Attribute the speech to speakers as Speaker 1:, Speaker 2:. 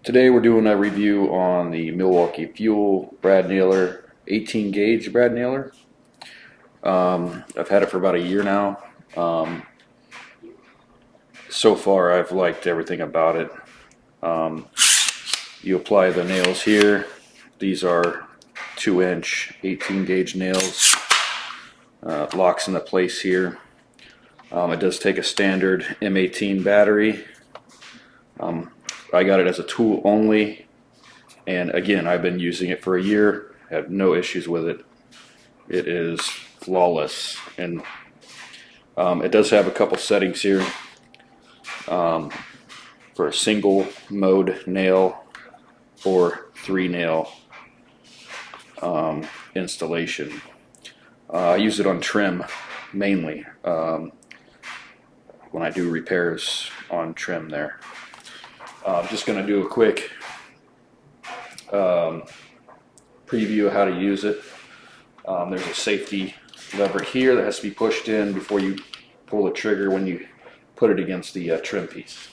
Speaker 1: Today we're doing a review on the Milwaukee Fuel brad nailer, 18 gauge brad nailer. I've had it for about a year now. So far I've liked everything about it. You apply the nails here. These are 2-inch 18 gauge nails. Locks into place here. It does take a standard M18 battery. I got it as a tool only, and again, I've been using it for a year, had no issues with it. It is flawless, and it does have a couple settings here for a single mode nail or 3-nail installation. I use it on trim mainly when I do repairs on trim there. I'm just going to do a quick preview of how to use it. There's a safety lever here that has to be pushed in before you pull the trigger when you put it against the trim piece.